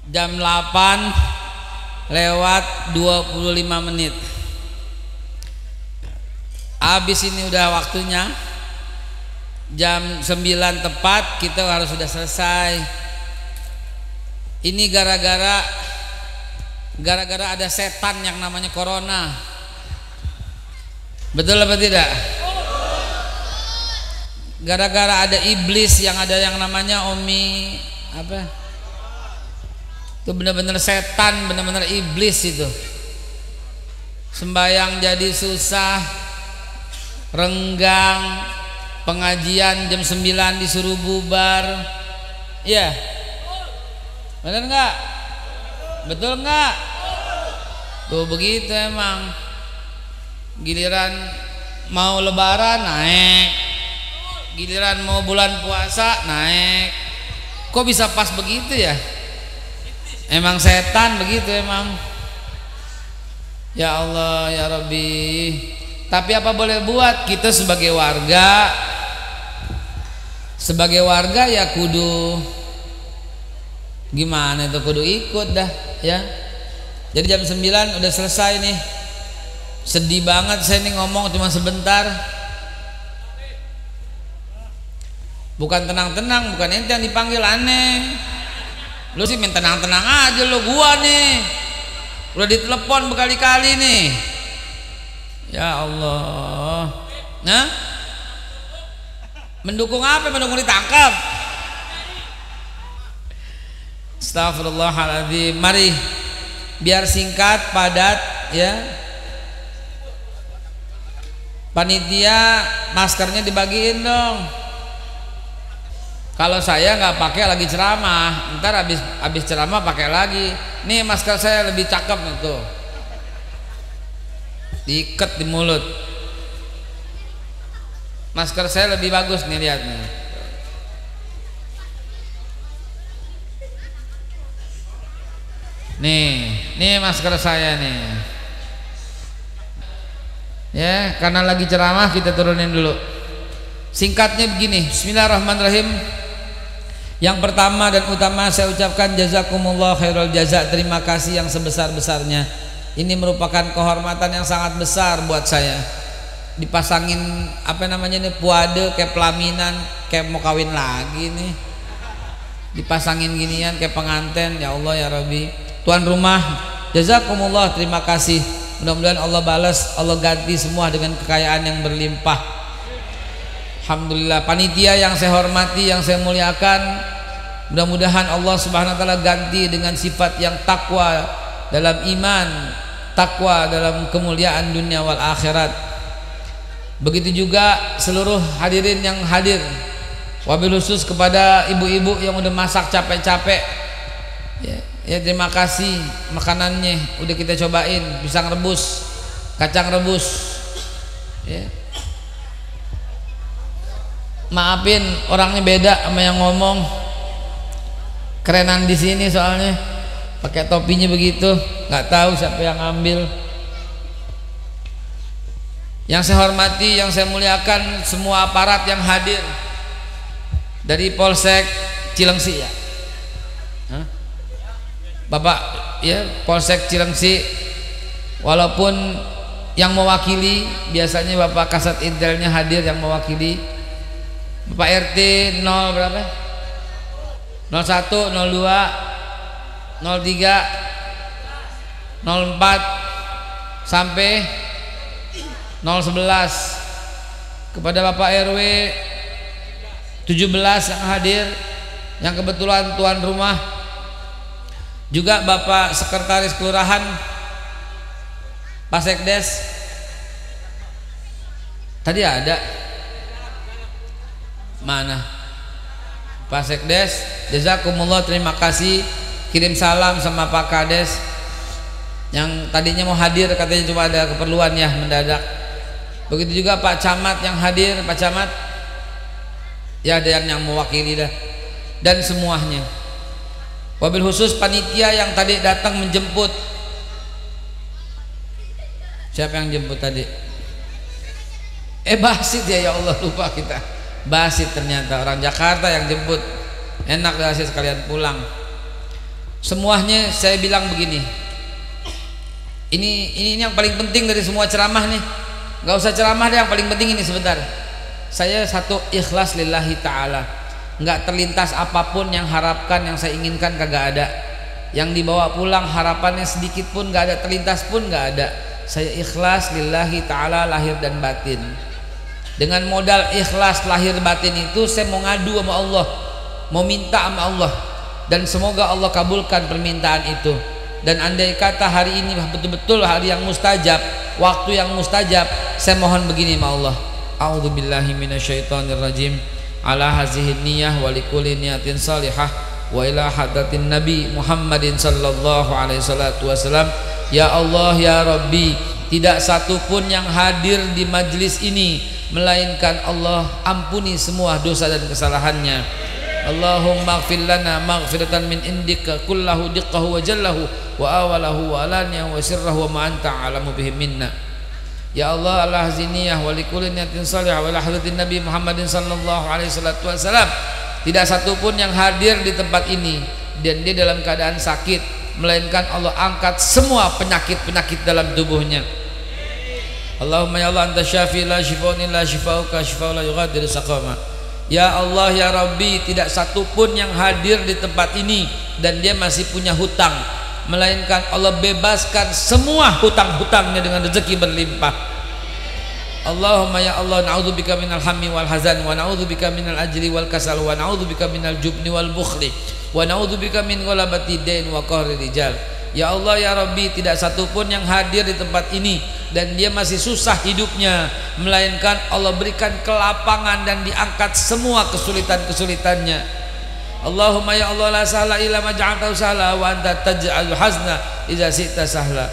jam 8:25. Habis ini udah waktunya jam 9 tepat kita harus sudah selesai. Ini gara-gara ada setan yang namanya corona. Betul apa tidak? Gara-gara ada iblis yang namanya Omi apa? Itu benar-benar setan, benar-benar iblis itu. Sembayang jadi susah, renggang, pengajian jam 9 disuruh bubar. Iya. Benar enggak? Betul enggak? Tuh begitu emang. Giliran mau lebaran naik, giliran mau bulan puasa naik. Kok bisa pas begitu ya? Emang setan begitu emang. Ya Allah ya Rabbi. Tapi apa boleh buat, kita sebagai warga ya kudu gimana itu, kudu ikut dah ya. Jadi jam 9 udah selesai nih. Sedih banget saya nih ngomong cuma sebentar. Bukan tenang-tenang, bukan ente yang dipanggil, aneh. Lu sih main tenang-tenang aja lu, gua nih udah ditelepon berkali-kali nih. Ya Allah. Nah, mendukung apa? Mendukung ditangkap. Astagfirullahaladzim. Mari biar singkat padat ya. Panitia maskernya dibagiin dong. Kalau saya nggak pakai lagi ceramah, ntar habis ceramah pakai lagi. Nih masker saya lebih cakep nih tuh, diikat di mulut. Masker saya lebih bagus nih, lihat nih. Nih masker saya nih. Ya, karena lagi ceramah kita turunin dulu. Singkatnya begini, bismillahirrahmanirrahim. Yang pertama dan utama saya ucapkan jazakumullah khairul jaza, terima kasih yang sebesar-besarnya. Ini merupakan kehormatan yang sangat besar buat saya. Dipasangin apa namanya ini, puade kayak pelaminan, kayak mau kawin lagi nih. Dipasangin ginian kayak pengantin. Ya Allah ya Rabbi. Tuan rumah, jazakumullah, terima kasih. Mudah-mudahan Allah balas, Allah ganti semua dengan kekayaan yang berlimpah. Alhamdulillah. Panitia yang saya hormati, yang saya muliakan, mudah-mudahan Allah Subhanahu wa taala ganti dengan sifat yang takwa dalam iman, takwa dalam kemuliaan dunia wal akhirat. Begitu juga seluruh hadirin yang hadir. Wabil khusus kepada ibu-ibu yang udah masak capek-capek. Ya terima kasih, makanannya udah kita cobain, pisang rebus, kacang rebus. Ya. Maafin orangnya beda sama yang ngomong. Kerenan di sini soalnya pakai topinya begitu, nggak tahu siapa yang ambil. Yang saya hormati, yang saya muliakan semua aparat yang hadir dari Polsek Cilengsi ya. Bapak ya, Polsek Cilengsi, walaupun yang mewakili biasanya Bapak Kasat Intelnya hadir yang mewakili. Bapak RT 0 berapa? 01, 02, 03, 04 sampai 011. Kepada Bapak RW 17 yang hadir, yang kebetulan tuan rumah, juga Bapak Sekretaris Kelurahan, Pak Sekdes tadi ada mana? Pak Sekdes, jazakumullah, terima kasih. Kirim salam sama Pak Kades yang tadinya mau hadir, katanya cuma ada keperluan ya mendadak. Begitu juga Pak Camat yang hadir, Pak Camat ya, ada yang mewakili dah, dan semuanya. Wabil khusus panitia yang tadi datang menjemput. Siapa yang jemput tadi? Basit ya Allah, lupa kita. Basit ternyata orang Jakarta yang jemput. Enak dah sekalian pulang. Semuanya saya bilang begini, ini yang paling penting dari semua ceramah nih. Gak usah ceramah deh, yang paling penting ini sebentar. Saya satu, ikhlas lillahi ta'ala. Gak terlintas apapun yang harapkan, yang saya inginkan kagak ada. Yang dibawa pulang harapannya sedikit pun gak ada, terlintas pun gak ada. Saya ikhlas lillahi ta'ala lahir dan batin. Dengan modal ikhlas lahir batin itu saya mau ngadu sama Allah, mau minta sama Allah, dan semoga Allah kabulkan permintaan itu. Dan andai kata hari ini betul-betul hari yang mustajab, waktu yang mustajab, saya mohon begini sama Allah, a'udzubillahi minasyaitonirrajim, ala hazihi niyah wa likulli niyatin salihah wa ila hadatin nabi Muhammadin sallallahu alaihi wasallam. Ya Allah ya Rabbi, tidak satu pun yang hadir di majlis ini melainkan Allah ampuni semua dosa dan kesalahannya. Allahumma ighfir lana maghfiratan min indika kullahu diqqahu wa jallahu wa awalahu wa alaniyahu wa sirrahu wa ma anta a'lamu bihi minna. Ya Allah, ala haziniyah wa likulli niyatin salihah wa ila hadratin Nabi Muhammadin sallallahu alaihi wasallam. Tidak satu pun yang hadir di tempat ini dan dia dalam keadaan sakit, melainkan Allah angkat semua penyakit-penyakit dalam tubuhnya. Allahumma ya Allah anta syafi la shifaa'un illa shifaa'uka shifaa'un la yughadiru saqama. Ya Allah ya Rabbi, tidak satu pun yang hadir di tempat ini dan dia masih punya hutang, melainkan Allah bebaskan semua hutang-hutangnya dengan rezeki berlimpah. Allahumma ya Allah, na'udzubika minal hammi wal hazan wa na'udzubika minal ajri wal kasal wa na'udzubika minal jubni wal bukhli wa na'udzubika min ghalabati dain wa qahri rijal. Ya Allah ya Rabbi, tidak satu pun yang hadir di tempat ini dan dia masih susah hidupnya, melainkan Allah berikan kelapangan dan diangkat semua kesulitan-kesulitannya. Allahumma ya Allah, la sahla illa ma ja'altahu sahla wa anta taj'alul hazna idza syi'ta sahla.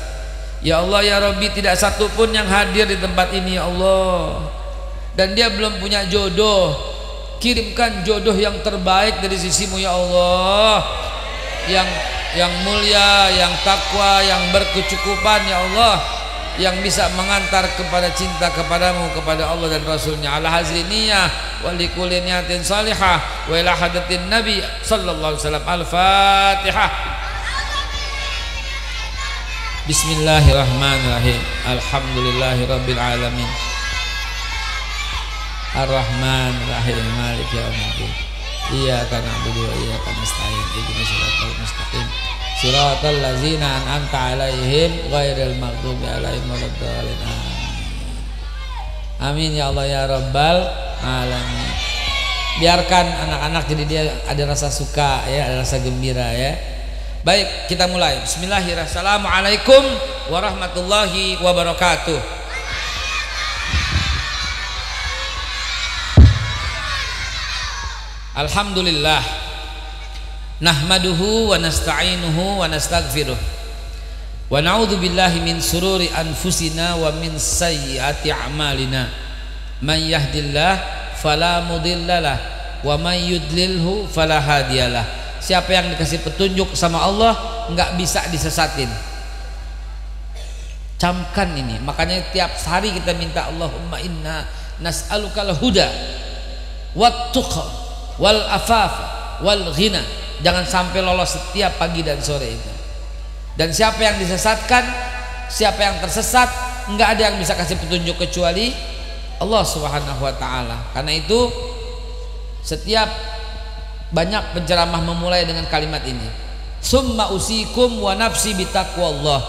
Ya Allah ya Rabbi, tidak satu pun yang hadir di tempat ini ya Allah dan dia belum punya jodoh. Kirimkan jodoh yang terbaik dari sisimu ya Allah, yang mulia, yang takwa, yang berkecukupan ya Allah, yang bisa mengantar kepada cinta kepadamu, kepada Allah dan Rasulnya. Ala hazriniyah wa likulli niyatin salihah wa ila hadatin Nabi sallallahu alaihi wasallam. Al-Fatihah. Bismillahirrahmanirrahim. Alhamdulillahi rabbil alamin. Ar-Rahmanirrahim. Maliki yaumiddin. Iyyaka na'budu wa iyyaka nasta'in. Ihdinas siratal mustaqim. Siratal ladzina an'amta 'alaihim ghairil maghdubi 'alaihim waladdallin. Amin ya Allah ya rabbal alamin. Biarkan anak-anak jadi dia ada rasa suka ya, ada rasa gembira ya. Baik, kita mulai. Bismillahirrahmanirrahim. Assalamualaikum warahmatullahi wabarakatuh. Alhamdulillah, nahmaduhu wa nasta'inuhu wa nastaghfiruh wa na'udzu billahi min sururi anfusina wa min sayyiati a'malina. Man yahdillah fala mudhillalah wa man yudlilhu fala hadiyalah. Siapa yang dikasih petunjuk sama Allah nggak bisa disesatin. Camkan ini, makanya tiap hari kita minta Allahumma inna nas'alukal huda wat tuqa wal afaf wal ghina. Jangan sampai lolos setiap pagi dan sore itu. Dan siapa yang disesatkan, siapa yang tersesat, nggak ada yang bisa kasih petunjuk kecuali Allah Subhanahu wa taala. Karena itu setiap banyak penceramah memulai dengan kalimat ini, summa usikum wa nafsi bitaqwallah.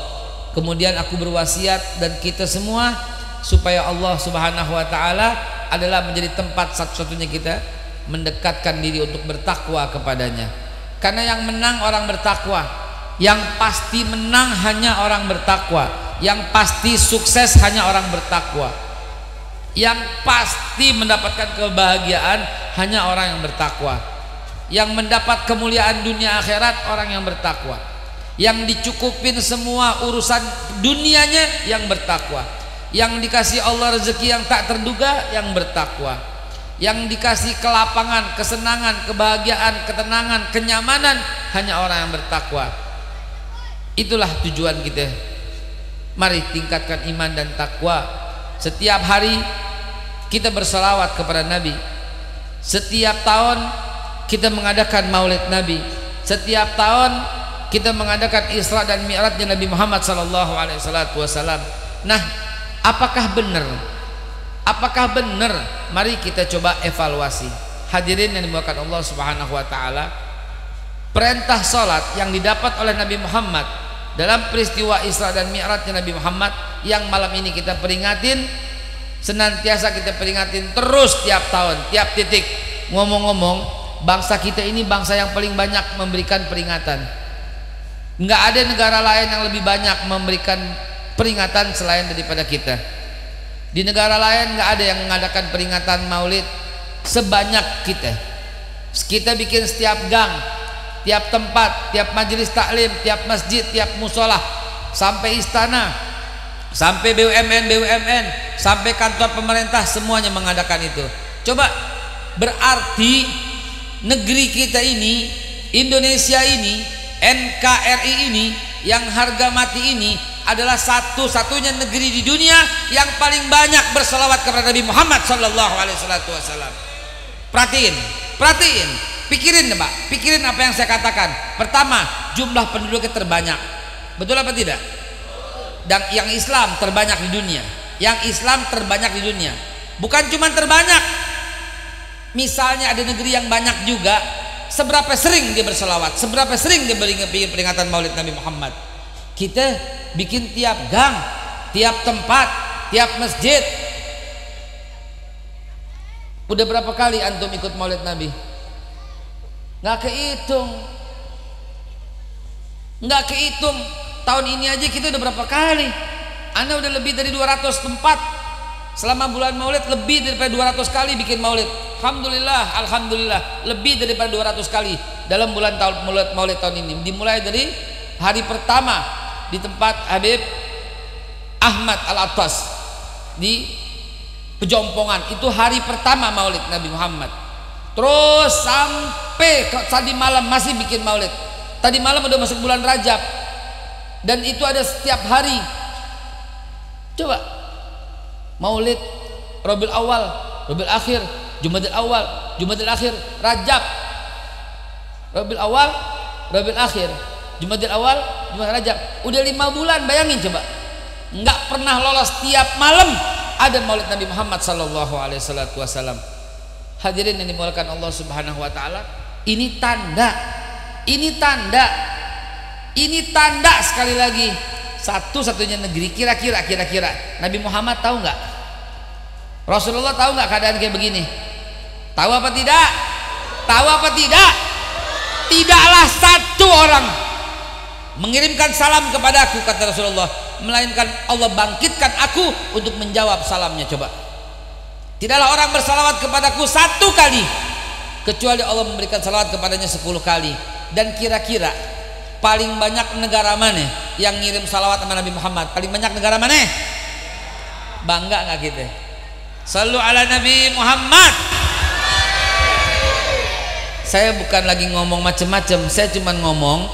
Kemudian aku berwasiat dan kita semua supaya Allah Subhanahu wa taala adalah menjadi tempat satu-satunya kita mendekatkan diri untuk bertakwa kepadanya. Karena yang menang orang bertakwa, yang pasti menang hanya orang bertakwa, yang pasti sukses hanya orang bertakwa, yang pasti mendapatkan kebahagiaan hanya orang yang bertakwa, yang mendapat kemuliaan dunia akhirat orang yang bertakwa, yang dicukupin semua urusan dunianya yang bertakwa, yang dikasih Allah rezeki yang tak terduga yang bertakwa, yang dikasih kelapangan, kesenangan, kebahagiaan, ketenangan, kenyamanan hanya orang yang bertakwa. Itulah tujuan kita. Mari tingkatkan iman dan takwa. Setiap hari kita berselawat kepada Nabi. Setiap tahun kita mengadakan maulid Nabi. Setiap tahun kita mengadakan Isra dan Mi'rajnya Nabi Muhammad sallallahu alaihi wasallam. Nah, apakah benar? Apakah benar? Mari kita coba evaluasi. Hadirin yang dimuliakan Allah Subhanahu wa taala, perintah salat yang didapat oleh Nabi Muhammad dalam peristiwa Isra dan Mi'rajnya Nabi Muhammad yang malam ini kita peringatin, senantiasa kita peringatin terus tiap tahun, tiap titik. Ngomong-ngomong, bangsa kita ini bangsa yang paling banyak memberikan peringatan. Nggak ada negara lain yang lebih banyak memberikan peringatan selain daripada kita. Di negara lain nggak ada yang mengadakan peringatan Maulid sebanyak kita. Kita bikin setiap gang, tiap tempat, tiap majelis taklim, tiap masjid, tiap musola, sampai istana, sampai BUMN, sampai kantor pemerintah, semuanya mengadakan itu. Coba, berarti negeri kita ini, Indonesia ini, NKRI ini, yang harga mati ini adalah satu-satunya negeri di dunia yang paling banyak berselawat kepada Nabi Muhammad sallallahu alaihi wasallam. Perhatiin, pikirin Pak, pikirin apa yang saya katakan. Pertama, jumlah penduduknya terbanyak, betul apa tidak? Dan yang Islam terbanyak di dunia, bukan cuma terbanyak. Misalnya ada negeri yang banyak juga, seberapa sering dia berselawat, seberapa sering dia bikin peringatan Maulid Nabi Muhammad. Kita bikin tiap gang, tiap tempat, tiap masjid. Udah berapa kali antum ikut Maulid Nabi? Nggak kehitung. Tahun ini aja kita udah berapa kali? Anda udah lebih dari 200 tempat selama bulan Maulid, lebih daripada 200 kali bikin Maulid. Alhamdulillah, lebih daripada 200 kali dalam bulan Maulid tahun ini. Dimulai dari hari pertama di tempat Habib Ahmad Al-Attas di Pejompongan, itu hari pertama Maulid Nabi Muhammad. Terus sampai tadi malam masih bikin Maulid. Tadi malam udah masuk bulan Rajab, dan itu ada setiap hari. Coba, Maulid, Rabiul Awal, Rabiul Akhir, Jumadil Awal, Jumadil Akhir, Rajab, Rabiul Awal, Rabiul Akhir, Jumadil Awal, Jumadil Rajab. Udah 5 bulan, bayangin coba. Nggak pernah lolos, tiap malam ada Maulid Nabi Muhammad sallallahu alaihi wasallam. Hadirin yang dimuliakan Allah Subhanahu wa taala, ini tanda sekali lagi, satu-satunya negeri kira-kira Nabi Muhammad tahu nggak? Rasulullah tahu nggak keadaan kayak begini? Tahu apa tidak? Tidaklah satu orang mengirimkan salam kepadaku, kata Rasulullah, melainkan Allah bangkitkan aku untuk menjawab salamnya. Coba, tidaklah orang bersalawat kepadaku 1 kali kecuali Allah memberikan salawat kepadanya 10 kali. Dan kira-kira paling banyak negara mana yang ngirim salawat sama Nabi Muhammad? Paling banyak negara mana? Bangga nggak kita? Sallu ala Nabi Muhammad. Saya bukan lagi ngomong macam-macam, saya cuma ngomong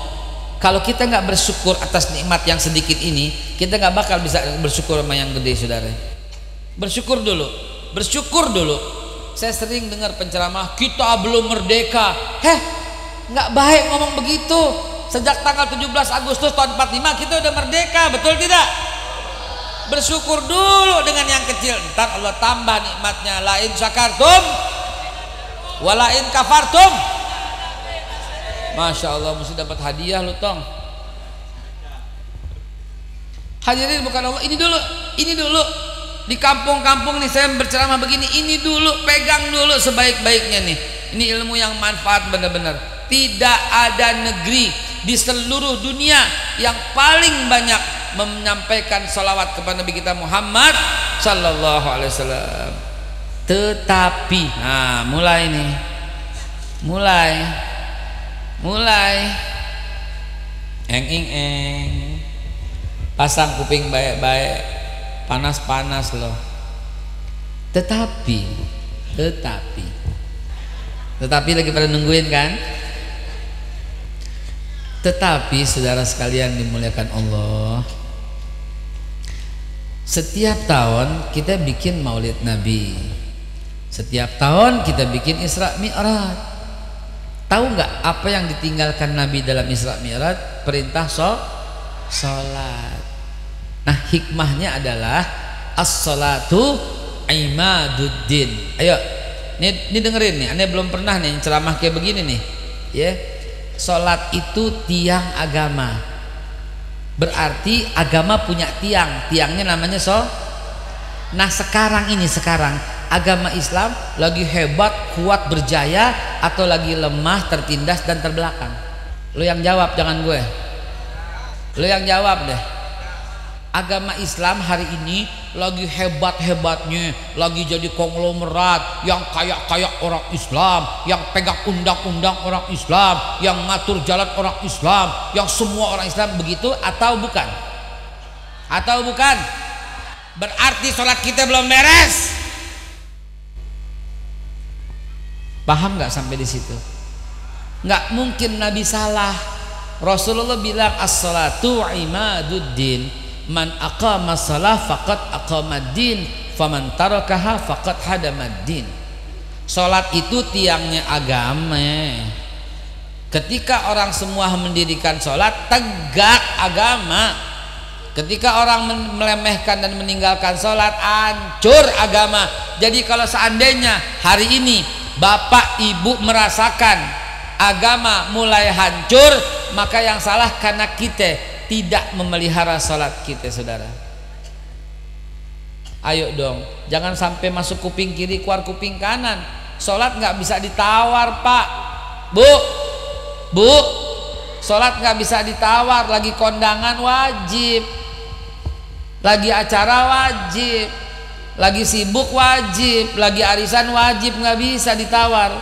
kalau kita nggak bersyukur atas nikmat yang sedikit ini, kita nggak bakal bisa bersyukur sama yang gede, saudara. Bersyukur dulu. Saya sering dengar penceramah, kita belum merdeka. Nggak baik ngomong begitu. Sejak tanggal 17 Agustus tahun 45 kita udah merdeka, betul tidak? Bersyukur dulu dengan yang kecil, ntar Allah tambah nikmatnya. Lain syakartum walain kafartum. Masya Allah, mesti dapat hadiah lu tong. Hadirin bukan Allah, ini dulu di kampung-kampung nih saya berceramah begini, ini dulu, pegang dulu sebaik-baiknya nih. Ini ilmu yang manfaat benar-benar. Tidak ada negeri di seluruh dunia yang paling banyak menyampaikan salawat kepada Nabi kita Muhammad sallallahu alaihi wasallam. Tetapi, nah mulai eng pasang kuping baik-baik, panas-panas loh. Tetapi lagi pada nungguin kan? Tetapi saudara sekalian dimuliakan Allah, setiap tahun kita bikin Maulid Nabi, setiap tahun kita bikin Isra Mi'raj. Tahu nggak apa yang ditinggalkan Nabi dalam Isra Mi'raj? Perintah sholat. Nah, hikmahnya adalah as-sholatu imaduddin. Ayo, ini dengerin nih. Anda belum pernah nih ceramah kayak begini nih, ya. Sholat itu tiang agama. Berarti agama punya tiang. Tiangnya namanya Nah, sekarang agama Islam lagi hebat, kuat, berjaya, atau lagi lemah, tertindas dan terbelakang? Lu yang jawab, jangan gue. Lu yang jawab deh. Agama Islam hari ini lagi hebat-hebatnya, lagi jadi konglomerat, yang kayak orang Islam, yang pegang undang-undang orang Islam, yang ngatur jalan orang Islam, yang semua orang Islam begitu, atau bukan? Atau bukan? Berarti sholat kita belum beres. Paham nggak sampai di situ? Nggak mungkin Nabi salah. Rasulullah bilang as-salatu imaduddin. Man aqama shalah faqad aqamaddin, faman tarakaha faqad hadamaddin. Salat itu tiangnya agama. Ketika orang semua mendirikan salat, tegak agama. Ketika orang melemehkan dan meninggalkan salat, hancur agama. Jadi kalau seandainya hari ini Bapak Ibu merasakan agama mulai hancur, maka yang salah karena kita tidak memelihara salat kita, saudara. Ayo dong, jangan sampai masuk kuping kiri keluar kuping kanan. Salat nggak bisa ditawar, Pak, Bu. Salat nggak bisa ditawar. Lagi kondangan wajib, lagi acara wajib, lagi sibuk wajib, lagi arisan wajib, nggak bisa ditawar.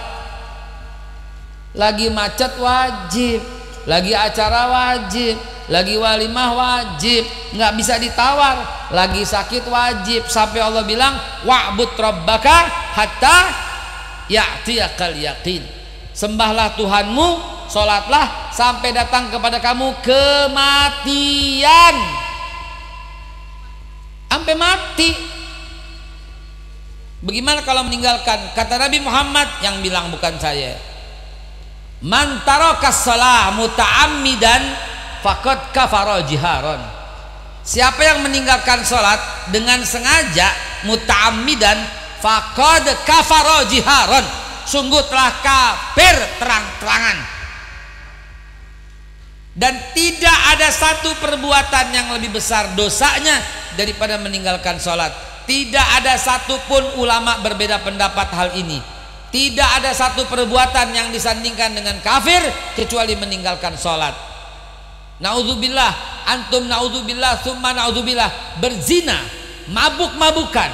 Lagi macet wajib, lagi acara wajib, lagi walimah wajib, nggak bisa ditawar. Lagi sakit wajib, sampai Allah bilang wa'bud rabbaka hatta ya'tiyakal yaqin. Sembahlah Tuhanmu, sholatlah sampai datang kepada kamu kematian. Sampai mati. Bagaimana kalau meninggalkan? Kata Nabi Muhammad, yang bilang bukan saya, man tarakas shalah muta'ammidan faqad kafara jiharon. Siapa yang meninggalkan sholat dengan sengaja, muta'ammidan, faqad kafara jiharon, sungguh telah kafir terang-terangan. Dan tidak ada satu perbuatan yang lebih besar dosanya daripada meninggalkan sholat. Tidak ada satupun ulama berbeda pendapat hal ini. Tidak ada satu perbuatan yang disandingkan dengan kafir kecuali meninggalkan sholat. Naudzubillah, antum naudzubillah, summa naudzubillah, berzina, mabuk-mabukan,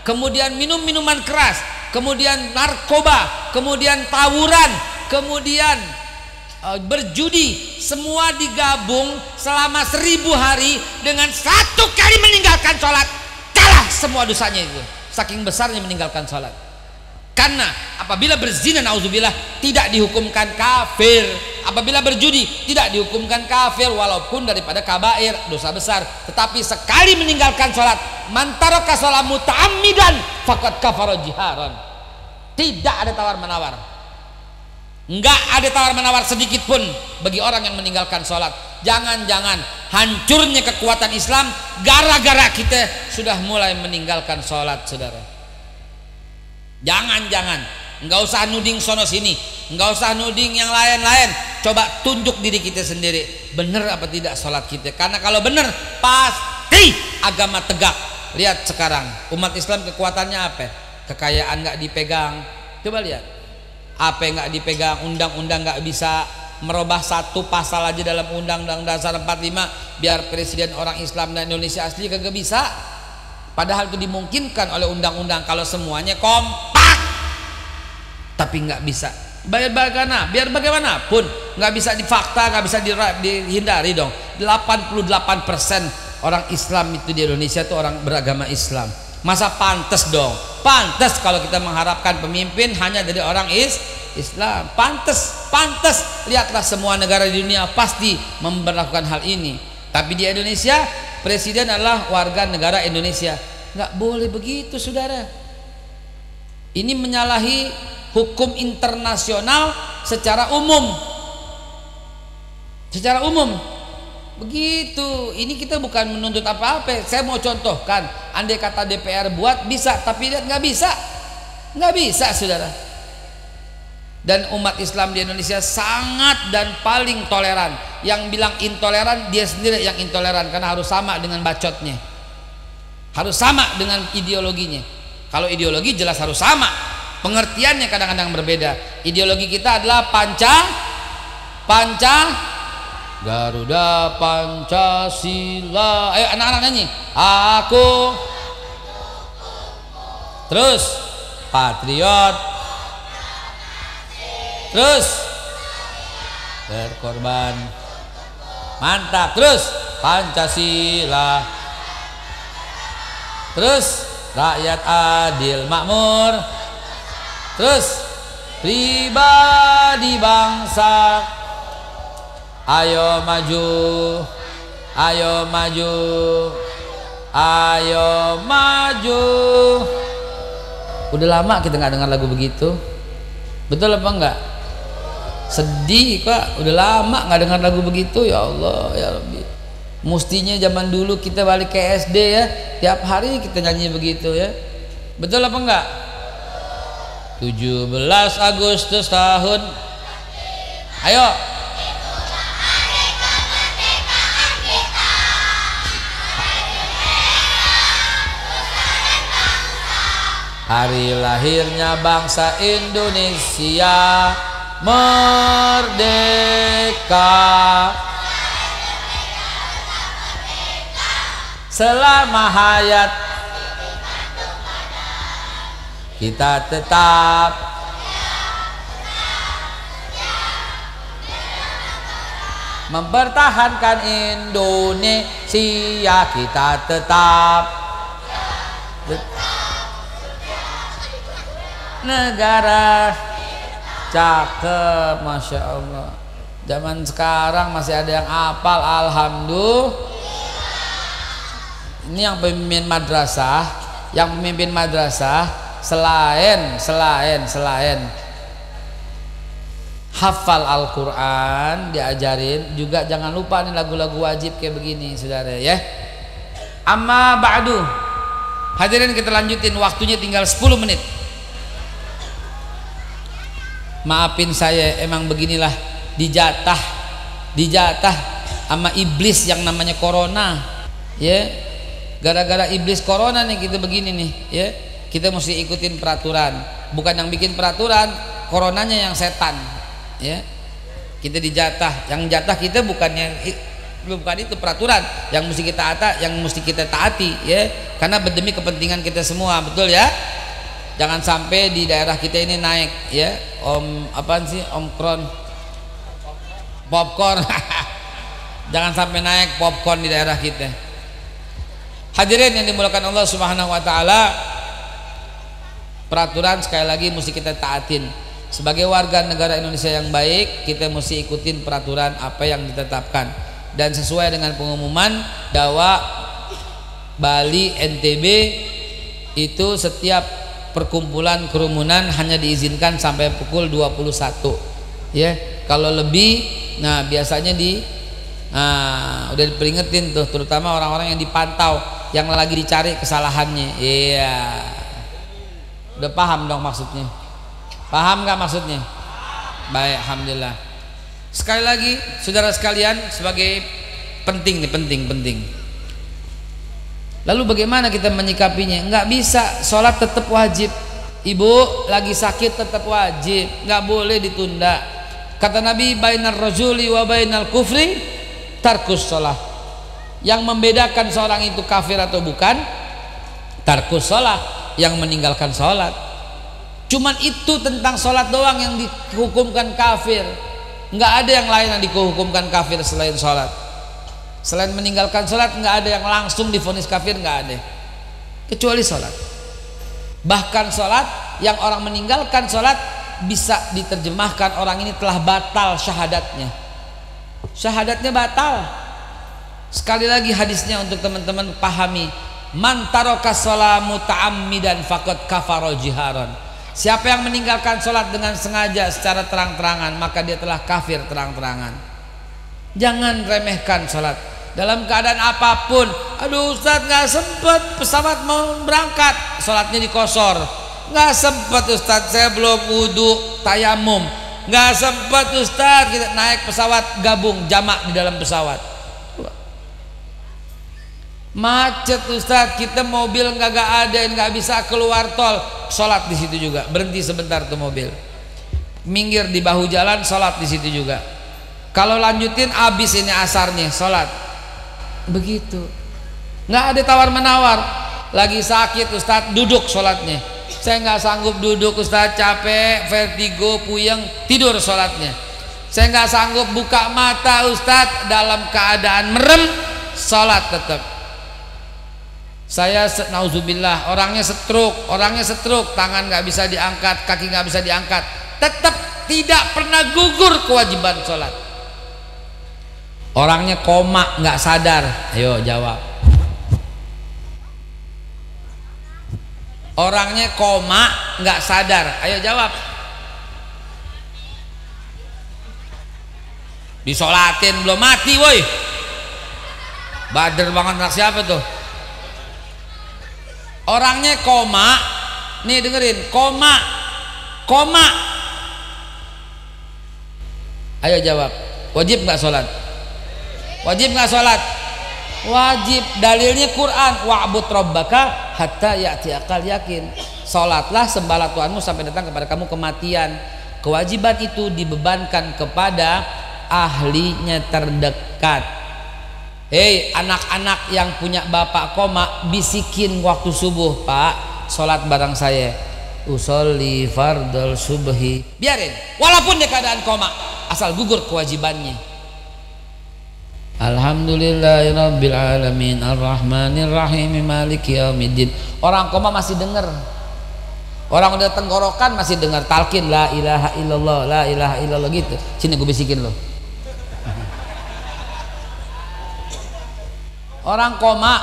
kemudian minum minuman keras, kemudian narkoba, kemudian tawuran, kemudian berjudi, semua digabung selama 1000 hari dengan 1 kali meninggalkan sholat, kalah semua dosanya itu. Saking besarnya meninggalkan sholat. Karena apabila berzina, nauzubillah, tidak dihukumkan kafir. Apabila berjudi tidak dihukumkan kafir, walaupun daripada kabair, dosa besar. Tetapi sekali meninggalkan sholat, man taraka shalah muta'ammidan faqad kafara jiharan. Tidak ada tawar menawar. Enggak ada tawar menawar sedikit pun bagi orang yang meninggalkan sholat. Jangan-jangan hancurnya kekuatan Islam gara-gara kita sudah mulai meninggalkan sholat, saudara. Jangan-jangan, nggak usah nuding sono sini, nggak usah nuding yang lain-lain. Coba tunjuk diri kita sendiri, benar apa tidak sholat kita? Karena kalau benar, pasti agama tegak. Lihat sekarang umat Islam kekuatannya apa? Kekayaan nggak dipegang. Coba lihat, apa yang nggak dipegang? Undang-undang nggak bisa merubah satu pasal aja dalam Undang-Undang Dasar 45 biar presiden orang Islam dan Indonesia asli kagak bisa. Padahal itu dimungkinkan oleh undang-undang kalau semuanya kompak, tapi nggak bisa. Biar bagaimanapun nggak bisa difakta, nggak bisa dihindari dong. 88% orang Islam itu di Indonesia itu orang beragama Islam. Masa pantas dong? Pantas kalau kita mengharapkan pemimpin hanya dari orang Islam. Pantas. Lihatlah semua negara di dunia pasti memberlakukan hal ini. Tapi di Indonesia, presiden adalah warga negara Indonesia. Nggak boleh begitu, saudara. Ini menyalahi hukum internasional secara umum. Secara umum begitu. Ini kita bukan menuntut apa-apa. Saya mau contohkan, andai kata DPR buat bisa, tapi lihat nggak bisa, nggak bisa saudara. Dan umat Islam di Indonesia sangat dan paling toleran. Yang bilang intoleran dia sendiri yang intoleran, karena harus sama dengan bacotnya, harus sama dengan ideologinya. Kalau ideologi jelas harus sama, pengertiannya kadang-kadang berbeda. Ideologi kita adalah Garuda Pancasila. Ayo anak-anak nyanyi. Aku terus patriot, terus berkorban, mantap, terus Pancasila, terus rakyat adil makmur, terus pribadi bangsa. Ayo maju, ayo maju, ayo maju. Udah lama kita nggak dengar lagu begitu, betul apa enggak? Sedih Pak, udah lama nggak dengar lagu begitu. Ya Allah ya Rabbi, mustinya zaman dulu kita balik ke SD ya, tiap hari kita nyanyi begitu ya, betul apa enggak? 17 Agustus tahun, ayo hari lahirnya bangsa Indonesia merdeka. Selama hayat kita tetap mempertahankan Indonesia, kita tetap negara. Cakep, Masya Allah. Zaman sekarang masih ada yang hafal, alhamdulillah. Ini yang pemimpin madrasah, selain hafal Al-Quran diajarin juga, jangan lupa nih lagu-lagu wajib kayak begini saudara ya. Amma ba'du, hadirin kita lanjutin, waktunya tinggal 10 menit. Maafin saya, emang beginilah dijatah sama iblis yang namanya corona ya. Gara-gara iblis corona nih kita begini nih ya. Kita mesti ikutin peraturan, bukan yang bikin peraturan, coronanya yang setan ya. Kita dijatah, yang jatah kita bukan itu peraturan yang mesti kita taati ya, karena demi kepentingan kita semua, betul ya. Jangan sampai di daerah kita ini naik ya popcorn jangan sampai naik popcorn di daerah kita. Hadirin yang dimuliakan Allah Subhanahu wa taala, peraturan sekali lagi mesti kita taatin. Sebagai warga negara Indonesia yang baik, kita mesti ikutin peraturan apa yang ditetapkan, dan sesuai dengan pengumuman Dawa Bali NTB itu setiap perkumpulan kerumunan hanya diizinkan sampai pukul 21 ya. Kalau lebih, nah biasanya udah diperingetin tuh, terutama orang-orang yang dipantau, yang lagi dicari kesalahannya. Iya, udah paham dong maksudnya? Paham nggak maksudnya? Baik, alhamdulillah. Sekali lagi saudara sekalian, sebagai penting. Lalu bagaimana kita menyikapinya? Nggak bisa, sholat tetap wajib. Ibu lagi sakit tetap wajib, nggak boleh ditunda. Kata Nabi, bainar rajuli wa bainal kufri tarkus sholat. Yang membedakan seorang itu kafir atau bukan, tarkus sholat, yang meninggalkan sholat. Cuman itu tentang sholat doang yang dihukumkan kafir. Nggak ada yang lain yang dihukumkan kafir selain sholat. Selain meninggalkan sholat nggak ada yang langsung divonis kafir, nggak ada, kecuali sholat. Bahkan sholat, yang orang meninggalkan sholat bisa diterjemahkan orang ini telah batal syahadatnya. Syahadatnya batal. Sekali lagi hadisnya untuk teman-teman pahami, man taraka sholat muta'ammidan faqad kafara jiharan. Siapa yang meninggalkan sholat dengan sengaja secara terang-terangan, maka dia telah kafir terang-terangan. Jangan remehkan sholat dalam keadaan apapun. Aduh Ustaz, nggak sempet, pesawat mau berangkat, sholatnya dikosor. Nggak sempet Ustaz, saya belum wudhu, tayamum. Nggak sempet Ustaz, kita naik pesawat gabung jamak di dalam pesawat. Macet Ustaz, kita mobil nggak ada, nggak bisa keluar tol, sholat di situ juga, berhenti sebentar tuh mobil, minggir di bahu jalan, sholat di situ juga. Kalau lanjutin abis ini asarnya, sholat. Begitu, nggak ada tawar menawar. Lagi sakit Ustaz, duduk sholatnya. Saya nggak sanggup duduk Ustaz, capek, vertigo, puyeng, tidur sholatnya. Saya nggak sanggup buka mata Ustaz, dalam keadaan merem, sholat tetap. Saya nauzubillah, orangnya stroke, tangan nggak bisa diangkat, kaki nggak bisa diangkat, tetap tidak pernah gugur kewajiban sholat. Orangnya koma, nggak sadar, ayo jawab. Orangnya koma, nggak sadar, ayo jawab. Disolatin belum mati, woi. Bader banget anak siapa tuh? Orangnya koma, nih dengerin, koma. Ayo jawab, wajib nggak sholat? Wajib nggak sholat? Wajib. Dalilnya Quran, wa'bud rabbaka hatta ya'tiyakal yakin. Sholatlah, sembahlah Tuhanmu sampai datang kepada kamu kematian. Kewajiban itu dibebankan kepada ahlinya terdekat. Hei anak-anak yang punya bapak koma, bisikin waktu subuh, Pak, sholat bareng saya. Usolli fardal subhi. Biarin, walaupun dia keadaan koma, asal gugur kewajibannya. Alhamdulillahirabbil alamin arrahmanir rahim maliki yaumiddin. Orang koma masih dengar. Orang udah tenggorokan masih dengar talqin la ilaha illallah, la ilaha illallah gitu. Sini gue bisikin lo. Orang koma,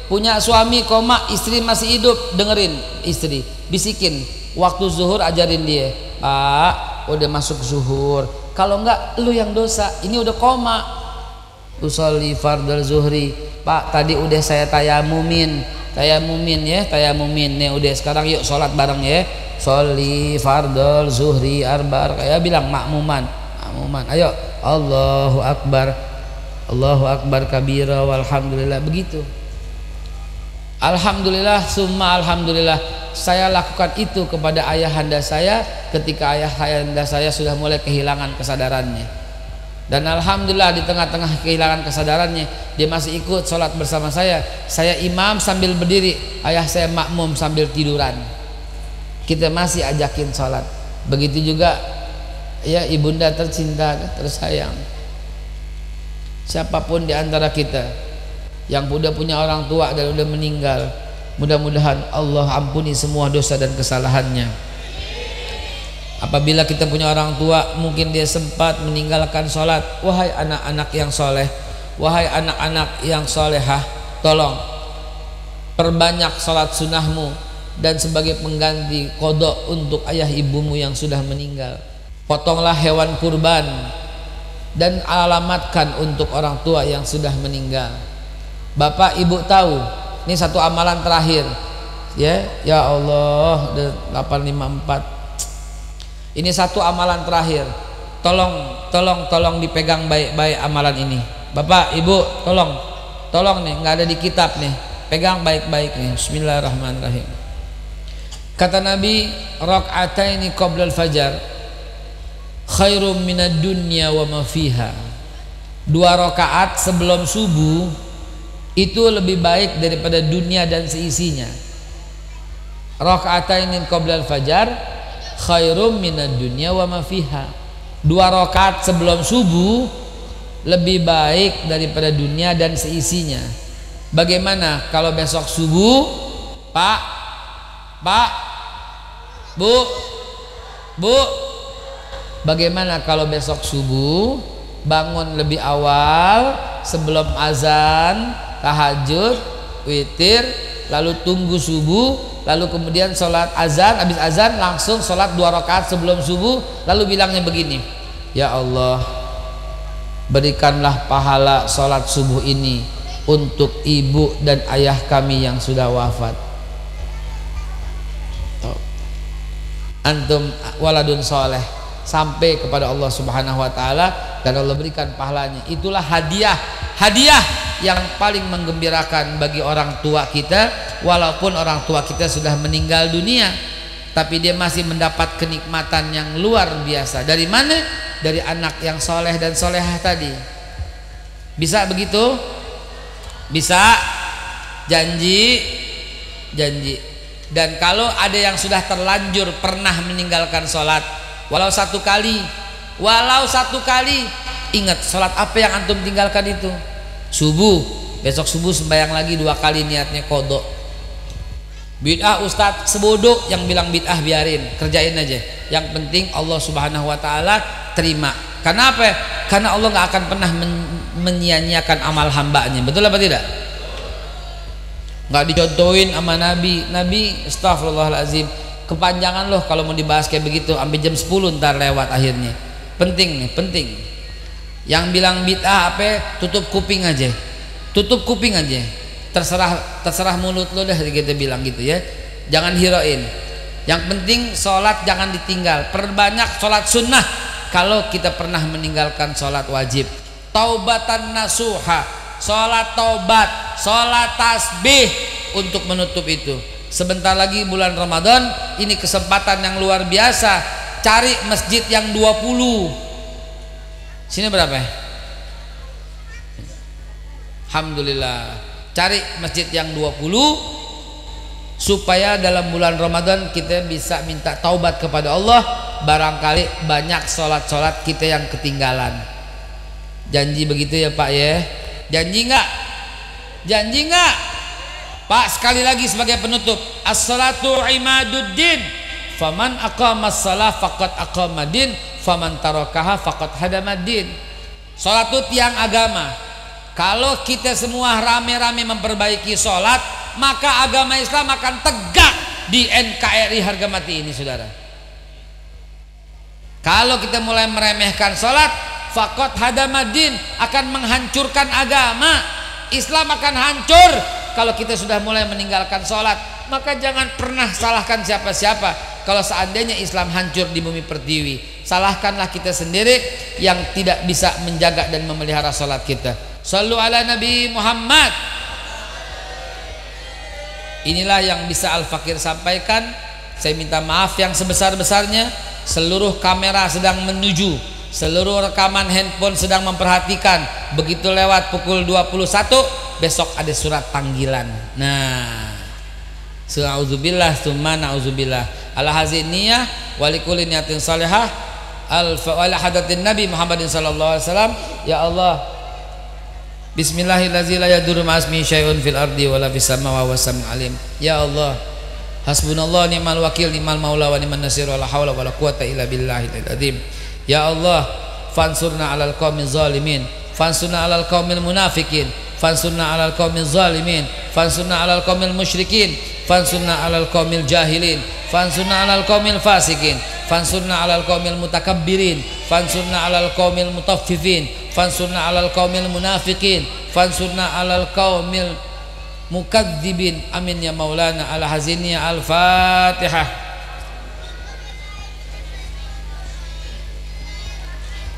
punya suami koma, istri masih hidup, dengerin istri, bisikin waktu zuhur, ajarin dia, Pak, udah masuk zuhur, kalau enggak lu yang dosa, ini udah koma. Usolli fardal zuhri, Pak, tadi udah saya tayamumin ya, nih udah, sekarang yuk sholat bareng ya, sholli fardal zuhri arbar, kayak bilang makmuman, ayo Allahu akbar kabira walhamdulillah, begitu. Alhamdulillah summa alhamdulillah, saya lakukan itu kepada ayahanda saya ketika ayahanda saya sudah mulai kehilangan kesadarannya, dan alhamdulillah di tengah-tengah kehilangan kesadarannya dia masih ikut sholat bersama saya imam sambil berdiri, ayah saya makmum sambil tiduran, kita masih ajakin sholat. Begitu juga ya ibunda tercinta, tersayang, siapapun di antara kita yang udah punya orang tua dan udah meninggal, mudah-mudahan Allah ampuni semua dosa dan kesalahannya. Apabila kita punya orang tua, mungkin dia sempat meninggalkan sholat, wahai anak-anak yang soleh, wahai anak-anak yang solehah, tolong perbanyak sholat sunnahmu, dan sebagai pengganti qadha untuk ayah ibumu yang sudah meninggal, potonglah hewan kurban dan alamatkan untuk orang tua yang sudah meninggal. Bapak ibu tahu, ini satu amalan terakhir ya Allah, 854, ini satu amalan terakhir, tolong dipegang baik-baik amalan ini. Bapak ibu tolong nih, nggak ada di kitab nih, pegang baik-baik nih. Bismillahirrahmanirrahim. Kata Nabi, rakaataini qoblal fajar khairum minad dunya wa ma fiha. 2 rakaat sebelum subuh itu lebih baik daripada dunia dan seisinya. Rakaatain qoblal fajar khairum minad dunya wa ma fiha. 2 rakaat sebelum subuh lebih baik daripada dunia dan seisinya. Bagaimana kalau besok subuh, Pak, Bu, bagaimana kalau besok subuh bangun lebih awal sebelum azan, tahajud, witir, lalu tunggu subuh, lalu kemudian sholat azan, habis azan langsung sholat 2 rakaat sebelum subuh, lalu bilangnya begini, ya Allah, berikanlah pahala sholat subuh ini untuk ibu dan ayah kami yang sudah wafat. Antum waladun soleh, sampai kepada Allah Subhanahu wa taala dan Allah berikan pahalanya. Itulah hadiah yang paling menggembirakan bagi orang tua kita, walaupun orang tua kita sudah meninggal dunia, tapi dia masih mendapat kenikmatan yang luar biasa. Dari mana? Dari anak yang soleh dan solehah tadi. Bisa begitu? Bisa. Janji. Dan kalau ada yang sudah terlanjur pernah meninggalkan sholat walau satu kali, ingat sholat apa yang antum tinggalkan itu? Subuh, besok subuh sembahyang lagi 2 kali, niatnya qadha. Bid'ah ustadz, sebodoh yang bilang bid'ah, biarin, kerjain aja. Yang penting Allah Subhanahu wa taala terima. Karena apa? Karena Allah nggak akan pernah menyia-nyiakan amal hambanya. Betul apa tidak? Nggak dicontohin sama Nabi astagfirullahaladzim, kepanjangan loh kalau mau dibahas kayak begitu, sampai jam 10 ntar lewat akhirnya. Penting nih, penting. Yang bilang bid'ah apa, tutup kuping aja, terserah mulut lo dah, kita bilang gitu ya, jangan hirauin. Yang penting sholat jangan ditinggal, perbanyak sholat sunnah kalau kita pernah meninggalkan sholat wajib. Taubatan nasuha, sholat taubat, sholat tasbih untuk menutup itu. Sebentar lagi bulan Ramadan, ini kesempatan yang luar biasa. Cari masjid yang 20. Sini berapa ya? Alhamdulillah. Cari masjid yang 20 supaya dalam bulan Ramadan kita bisa minta taubat kepada Allah. Barangkali banyak sholat-sholat kita yang ketinggalan. Janji begitu ya Pak ya? Janji enggak? Pak, sekali lagi sebagai penutup, as-salatu imaduddin, faman aqamas salah faqad aqamadin, faman tarakaha faqad hadamaddin. Salat itu tiang agama. Kalau kita semua rame-rame memperbaiki salat, maka agama Islam akan tegak di NKRI harga mati ini, saudara. Kalau kita mulai meremehkan salat, faqad hadamaddin, akan menghancurkan agama. Islam akan hancur kalau kita sudah mulai meninggalkan sholat. Maka jangan pernah salahkan siapa-siapa. Kalau seandainya Islam hancur di bumi pertiwi, salahkanlah kita sendiri yang tidak bisa menjaga dan memelihara sholat kita. Shallu ala Nabi Muhammad. Inilah yang bisa Al-Fakir sampaikan. Saya minta maaf yang sebesar-besarnya. Seluruh kamera sedang menuju, seluruh rekaman handphone sedang memperhatikan. Begitu lewat pukul 21, besok ada surat panggilan. Nah, Auzubillah tsumma na'udzubillah. Ala haziniyah wa likulli niyatin salihah al-fa'ala hadatin Nabi Muhammadin sallallahu alaihi wasallam. Ya Allah, bismillahirrahmanirrahim, la yadurru ma'asmi syai'un fil ardi wala fis samawati was sami'ul alim. Ya Allah, hasbunallah ni'mal wakil ni'mal maula wa ni'man nasir wala haula wala quwata illa billahil azim. Ya Allah, fansurna 'alal qaumil zalimin, fansurna 'alal qaumil munafikin, fansurna 'alal qaumil zalimin, fansurna 'alal qaumil musyrikin, fansurna 'alal qaumil jahilin, fansurna 'alal qaumil fasikin, fansurna 'alal qaumil mutakabbirin, fansurna 'alal qaumil mutaffifin, fansurna 'alal qaumil munafiqin, fansurna 'alal qaumil mukadzibin. Amin ya maulana. Ala haziniyah. Al-Fatihah.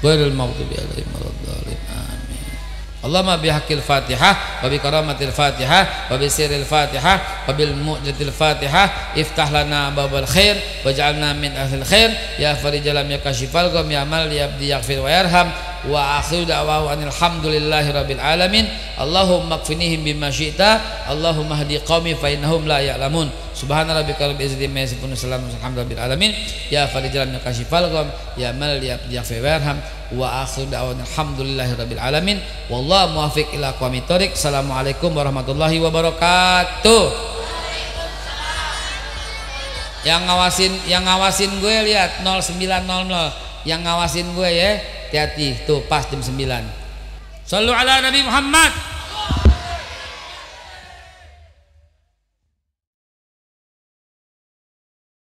Ghairil maghdubi 'alaihim waladdallin. Amin. Allahumma bihaqqil Fatihah wa bi karamatil Fatihah wa bi sirril Fatihah wa bil mu'jizatil Fatihah iftah lana babal khair waj'alna min ahlil khair ya farijalam ya kashifal gham ya mal ya abdi yaghfir wa yarham. Wa akhiru da'wahu alhamdulillahi rabbil alamin. Allahumma kfinihim bima syi'ta, Allahumma hdi qaumi fa innahum la ya'lamun. Subhana rabbika rabbil izzati amma yasifun, salamun alhamdulillahi alamin. Ya farijalan ya kashifal gham ya mal ya abdi yaghfir wa yarham. Wa akhiru da'wahu alhamdulillahi rabbil alamin. Wallahu muwaffiq ila aqwamit thoriq. Assalamualaikum warahmatullahi wabarakatuh. Yang ngawasin gue lihat 0900, yang ngawasin gue ya, hati-hati tuh pas jam 9. Shallu ala Nabi Muhammad.